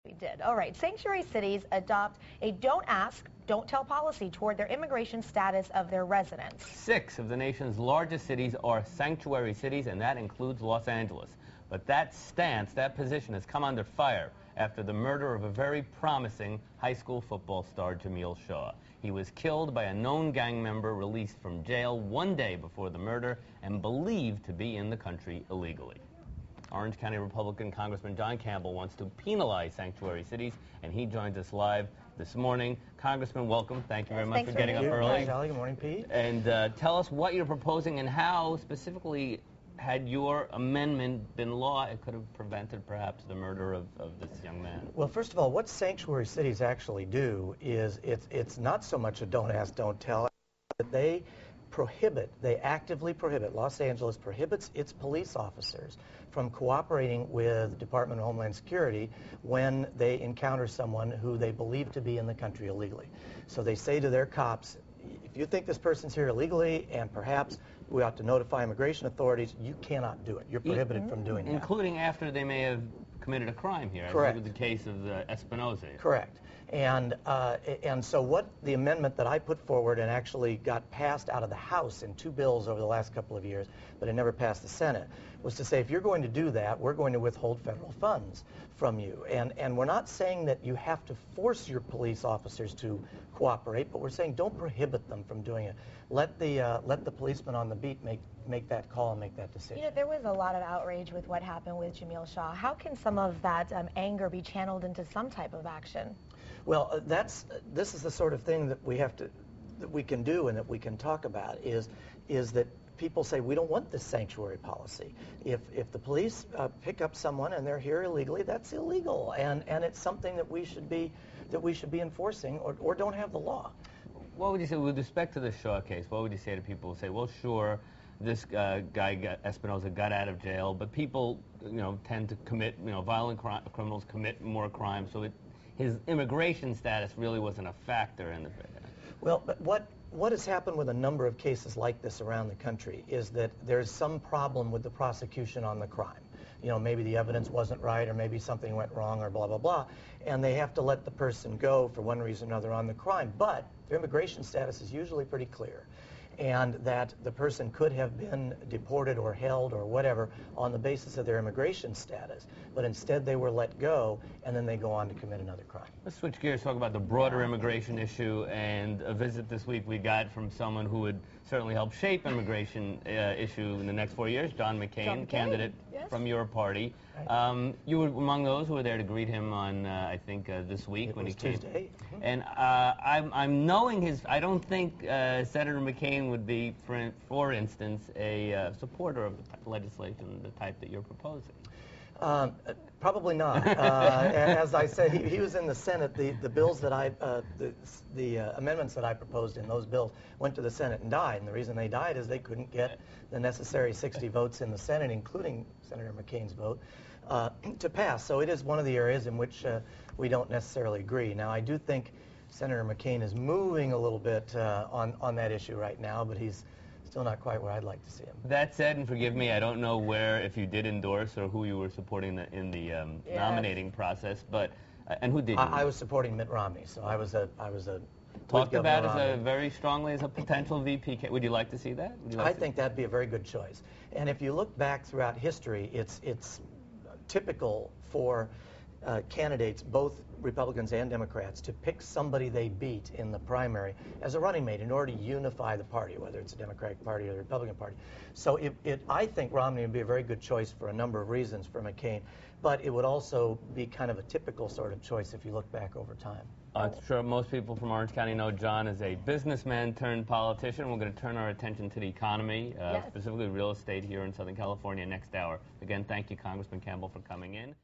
We did. All right. Sanctuary cities adopt a don't ask, don't tell policy toward their immigration status of their residents. 6 of the nation's largest cities are sanctuary cities, and that includes Los Angeles. But that stance, that position, has come under fire after the murder of a very promising high school football star, Jamil Shaw. He was killed by a known gang member released from jail one day before the murder and believed to be in the country illegally. Orange County Republican Congressman John Campbell wants to penalize sanctuary cities, and he joins us live this morning. Congressman, welcome. Thank you very much for getting up early. Good morning, Pete. And tell us what you're proposing and how, specifically, had your amendment been law, it could have prevented perhaps the murder of this young man. Well, first of all, what sanctuary cities actually do is it's not so much a don't ask, don't tell. They actively prohibit, Los Angeles prohibits its police officers from cooperating with the Department of Homeland Security when they encounter someone who they believe to be in the country illegally. So they say to their cops, if you think this person's here illegally and perhaps we ought to notify immigration authorities, you cannot do it. You're prohibited from doing that. Including after they may have committed a crime here. Correct. As with the case of Espinoza. Correct. And so what the amendment that I put forward and actually got passed out of the House in 2 bills over the last couple of years, but it never passed the Senate, was to say if you're going to do that, we're going to withhold federal funds from you. And we're not saying that you have to force your police officers to cooperate, but we're saying don't prohibit them from doing it. Let the policeman on the beat make that call and make that decision. You know, there was a lot of outrage with what happened with Jamil Shaw. How can some of that anger be channeled into some type of action? Well, this is the sort of thing that we can do and that we can talk about is that people say we don't want this sanctuary policy. If the police pick up someone and they're here illegally, that's illegal, and it's something that we should be enforcing or don't have the law. What would you say with respect to the Shaw case? What would you say to people who say, well, sure, this guy Espinoza got out of jail, but people, tend to commit, violent criminals commit more crimes, so his immigration status really wasn't a factor in the. Well, but what has happened with a number of cases like this around the country is that there's some problem with the prosecution on the crime. Maybe the evidence wasn't right, or maybe something went wrong, or blah, blah, blah, and they have to let the person go for one reason or another on the crime. But their immigration status is usually pretty clear, and that the person could have been deported or held or whatever on the basis of their immigration status, but instead they were let go, and then they go on to commit another crime. Let's switch gears, talk about the broader immigration issue, and a visit this week we got from someone who would certainly help shape immigration issue in the next 4 years, John McCain, candidate from your party. Right. You were among those who were there to greet him on, I think, this week when he came. Tuesday. And I'm knowing I don't think Senator McCain would be, for instance, a supporter of the legislation, the type that you're proposing. Probably not. As I said, he was in the Senate. The bills that the amendments that I proposed in those bills went to the Senate and died. And the reason they died is they couldn't get the necessary 60 votes in the Senate, including Senator McCain's vote, to pass. So it is one of the areas in which we don't necessarily agree. Now, I do think Senator McCain is moving a little bit on that issue right now, but he's still not quite where I'd like to see him. That said, and forgive me, I don't know if you did endorse or who you were supporting in the nominating process, but and who did you? I was supporting Mitt Romney, so I was a talked about very strongly as a potential VP. Would you like to see that? I think that'd be a very good choice. And if you look back throughout history, it's typical for candidates, both Republicans and Democrats, to pick somebody they beat in the primary as a running mate in order to unify the party, whether it's a Democratic Party or the Republican Party. So I think Romney would be a very good choice for a number of reasons for McCain, but it would also be kind of a typical sort of choice if you look back over time. I'm sure most people from Orange County know John is a businessman turned politician. We're going to turn our attention to the economy, specifically real estate here in Southern California next hour. Again, thank you, Congressman Campbell, for coming in.